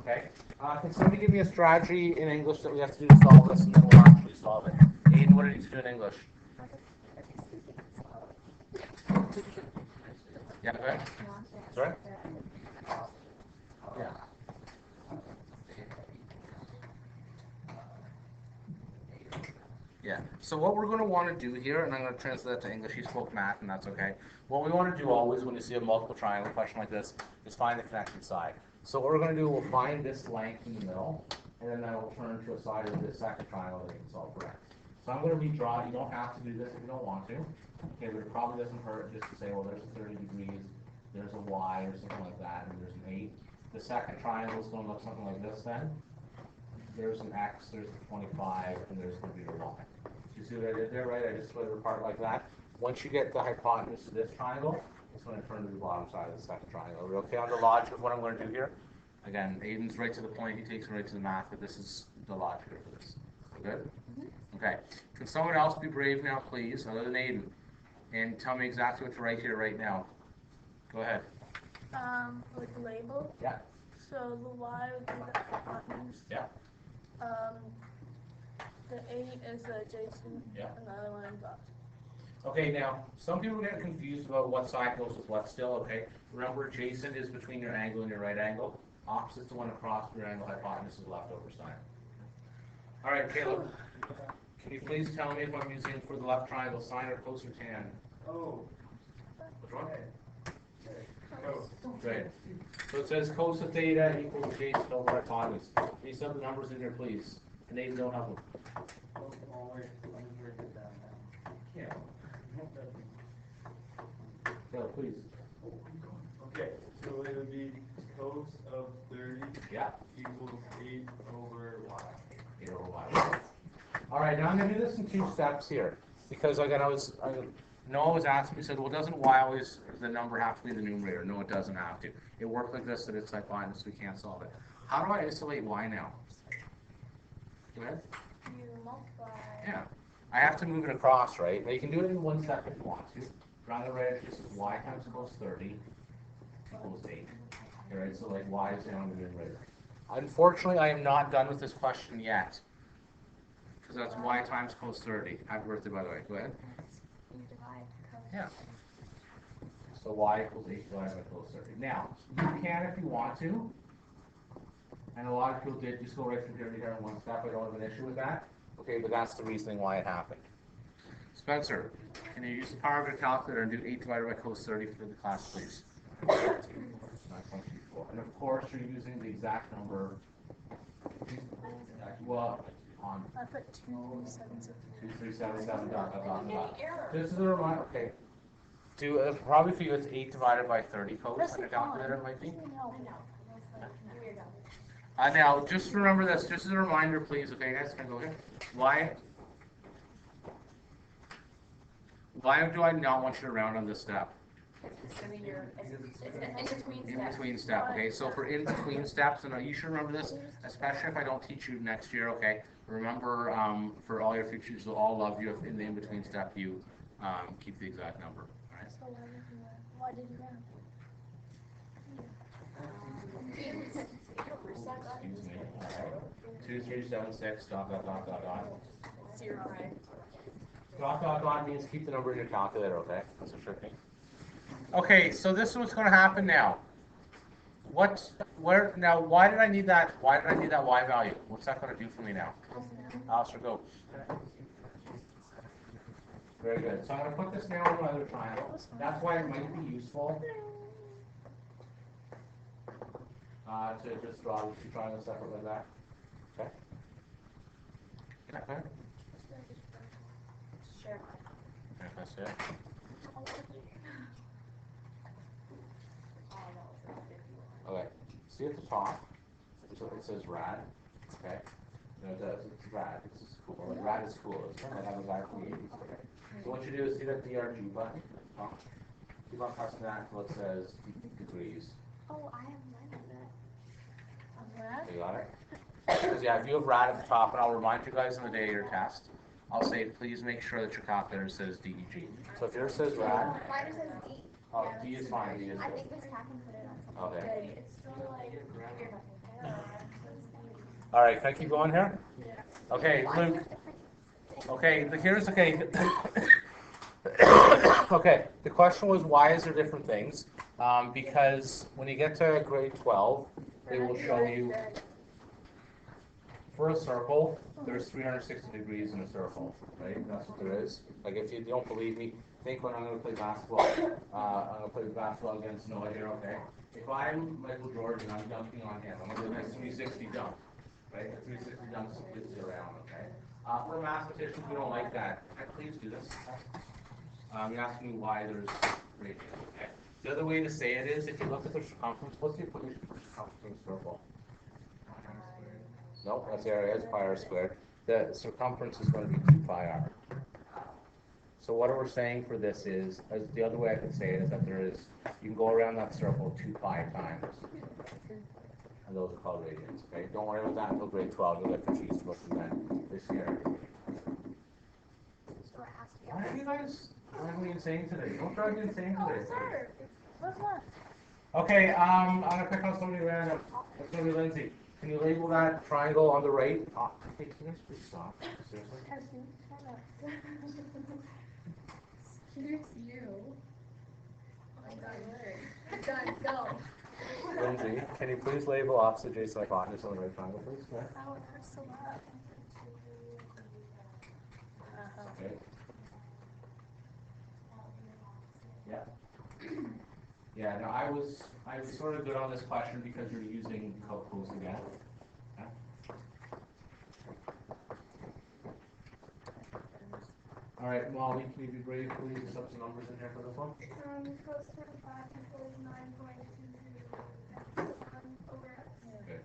okay? Can somebody give me a strategy in English that we have to do to solve this, and then we'll actually solve it? Aiden, what do you need to do in English? Yeah, go ahead. Sorry? Yeah. Yeah. So what we're going to want to do here, and I'm going to translate that to English. You spoke math, and that's okay. What we want to do always when you see a multiple triangle question like this is find the connecting side. So what we're going to do, we'll find this length in the middle, and then that will turn to a side of this second triangle that you can solve for x. So I'm going to redraw. You don't have to do this if you don't want to. Okay, but it probably doesn't hurt just to say, well, there's a 30 degrees, there's a y or something like that, and there's an 8. The second triangle is going to look something like this then. There's an x, there's the 25, and there's going to be a y. You see what I did there, right? I just split it apart like that. Once you get the hypotenuse of this triangle, it's going to turn to the bottom side of the second triangle. Are we okay on the logic of what I'm going to do here? Again, Aiden's right to the point. He takes it right to the math, but this is the logic for this. Good? Okay. Can someone else be brave now, please, other than Aiden, and tell me exactly what to write here right now? Go ahead. Like label? Yeah. So the y would be the hypotenuse. Yeah. The 8 is the Jason. Yeah. And the other one is us. Okay, now, some people get confused about what side goes with what still, okay? Remember, Jason is between your angle and your right angle. Opposite's the one across your angle, hypotenuse is the leftover side. All right, Caleb, can you please tell me if I'm using for the left triangle sine or cos or tan? Oh. Which one? Cos. Great. So it says cos of theta equals Jason over hypotenuse. Can you sub the numbers in here, please? And they don't have them. Oh, wait, let me break it down now. Yeah. Caleb, please. Okay, so it would be cos of 30 Yeah. equals 8 over y. 8 over y. All right, now I'm going to do this in 2 steps here. Because again, Noah was asking me, he said, well, doesn't y always, the number have to be the numerator? No, it doesn't have to. It worked like this, that it's hypotenuse, we can't solve it. How do I isolate y now? Go ahead. You multiply. Yeah. I have to move it across, right? Now you can do it in 1 second if you want to. Draw the red, just y times cos 30 equals 8. All right, so like y is down in the numerator. Unfortunately, I am not done with this question yet. Because that's y times cos 30. Happy birthday, by the way. Go ahead. You divide cos. Yeah. So y equals 8 divided by cos 30. Now, you can if you want to. And a lot of people did just go right from here to here in 1 step. I don't have an issue with that. Okay, but that's the reasoning why it happened. Spencer, can you use the power of your calculator and do 8 divided by cos 30 for the class, please? 9.24. And of course, you're using the exact number. Well, on I put 277. 2377 dot. This is a reminder. Okay. Probably for you, it's 8 divided by 30 cos on your calculator, it might be. Now, just remember this, just as a reminder, please, okay, guys, can I go here? Why do I not want you to round on this step? It's in In-between step, okay? So for in-between steps, and you should remember this, especially if I don't teach you next year, okay? Remember, for all your futures, they'll all love you if in the in-between step you keep the exact number, all right? So why did you round? Excuse me, all right? 2376 dot. 0, right? Dot means keep the number in your calculator, okay? That's a trick thing. Okay, so this is what's going to happen now. Why did I need that y value? What's that going to do for me now? Alistair, go. Very good. So I'm going to put this now on my other triangle. That's why it might be useful to just draw the 2 triangles separate like that. Okay? Okay. Sure. Okay, that's it. Okay. See at the top, it says rad. Okay. No, it does. It's rad. This is cool. Like, rad is cool. It's kind of have a guy from the 80s. Okay. So what you do is see that DRG button. Keep on pressing that until it says degrees. Oh, I have mine on that. On that? You got it? Because yeah, if you have rad at the top, and I'll remind you guys on the day of your test, I'll say please make sure that your calculator says DEG. So if yours says rad, Mine says D. oh, D is fine. D is I good. think this cat can put it on something Okay. good. It's still like. All right, can I keep going here? Okay, Luke. Okay, here's okay. Okay, the question was why is there different things? Because when you get to grade 12, they will show you for a circle, there's 360 degrees in a circle, right? That's what there is. Like if you don't believe me, think when I'm going to play basketball. I'm going to play basketball against Noah here, okay? If I'm Michael Jordan, I'm dunking on him. I'm going to do a nice 360 dunk, right? A 360 dunk splits you around, okay? For mathematicians, we don't like that. Please do this. You're asking me why there's radius, okay? The other way to say it is, if you look at the circumference, what's the equation for circumference of a circle? No, that's area, it's pi r squared. The circumference is going to be 2 pi r. So what we're saying for this is, as the other way I could say it is that there is, you can go around that circle 2 pi times. And those are called radians, okay? Don't worry about that until grade 12. You'll get confused with them then this year. Why are you guys driving me insane today? Don't drive me insane today. Sir, what's that? Okay, I'm going to pick on somebody random. It's going to be Lindsay. Can you label that triangle on the right? Oh, hey, can you guys please stop? Seriously? Here's you. Oh my God, done, go. Lindsay, can you please label opposite adjacent hypotenuse on the right triangle, please? Yeah. Oh, it hurts so bad. Okay. Yeah. Yeah, no, I was sort of good on this question because you're using cos again. Yeah. All right, Molly, can you be brave, please? Just up some numbers in here for this one. Close 25 equals 9.22 over x. Good.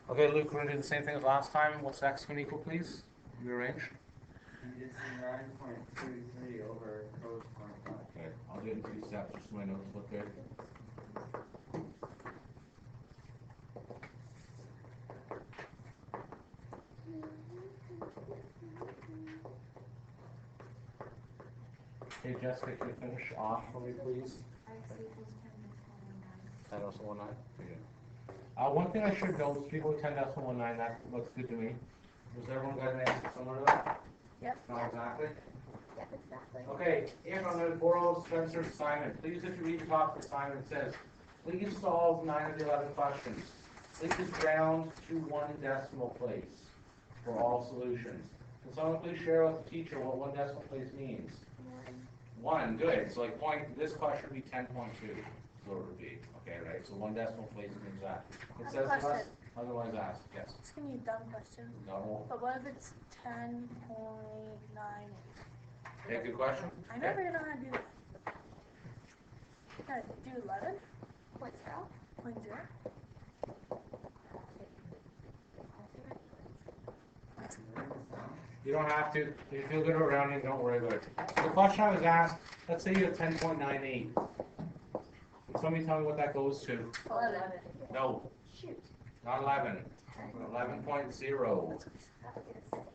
Okay, Luke, we're going to do the same thing as last time. What's x going to equal, please? Rearrange. It's 9.23 over cos 25. Okay, I'll do it in 2 steps just so my notes look good. Okay, Jessica, can you finish off for me, please? 10.19. Okay. One thing I should note is people with 10.19, that looks good to me. Does everyone got an answer similar to that? Yep. Not exactly? Yep, exactly. Okay, if I'm going to borrow Spencer's assignment, please, if you read the top of the assignment, it says, please solve 9 of the 11 questions. Please round to 1 decimal place for all solutions. Can someone please share with the teacher what 1 decimal place means? 1, good. So like this question would be 10.2. So it would be, okay, right? So 1 decimal place means that. It says less, otherwise asked, yes. It's going to be a dumb question. No. But what if it's 10.9? Okay, good question. I never know how to do that. Can I do 11? Point 0? Point 0? You don't have to. If you feel good about rounding, don't worry about it. The question I was asked, let's say you have 10.98. Can somebody tell me what that goes to? 11. No. Shoot. Not 11. 11.0.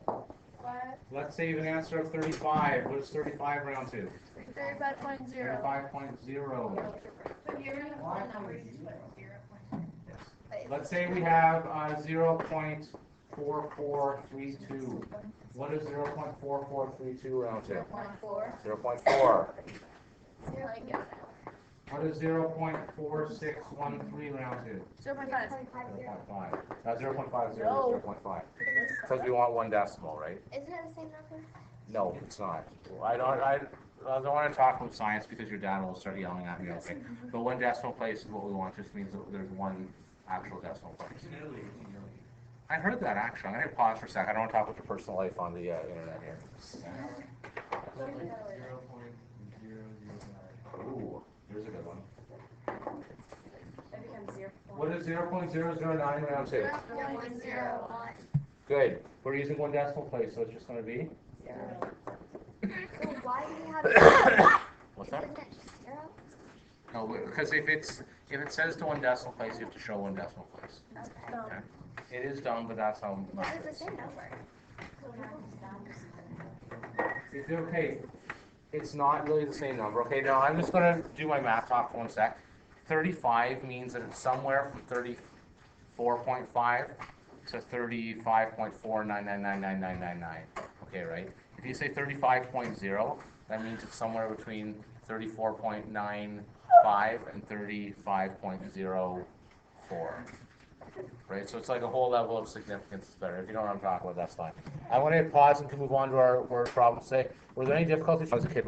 What? Let's say you have an answer of 35. What does 35 round to? 35.0. 35.0. But you're gonna put numbers to it, 0. Let's say we have 0.4432. What does 0.4432 round to? 0.4. 0.4. Like it. What does 0.4613 round to? 0.5. 0.5. 0.50 No. is 0.5. Because we want 1 decimal, right? Isn't it the same number? No, it's not. I don't want to talk about science because your dad will start yelling at me, okay? But 1 decimal place is what we want. Just means that there's 1 actual decimal place. I heard that actually. I'm going to pause for a second. I don't want to talk about your personal life on the internet here. Ooh, here's a good one. That becomes 0. What is 0.009 round to? 0.01. Good. We're using 1 decimal place, so it's just going to be? So why do you have What's that? Isn't it just 0? No, because if it says to 1 decimal place, you have to show 1 decimal place. Okay. Okay. It is dumb, but that's how That math is is. the same number. It's okay. it's not really the same number. Okay, now I'm just gonna do my math talk for 1 sec. 35 means that it's somewhere from 34.5 to 35.4999999. Okay, right? If you say 35.0, that means it's somewhere between 34.95 and 35.04. Right, so it's like a whole level of significance is better. If you know what I'm talking about, that's fine. I want to pause and to move on to our word problem. Say, were there any difficulties as a kid?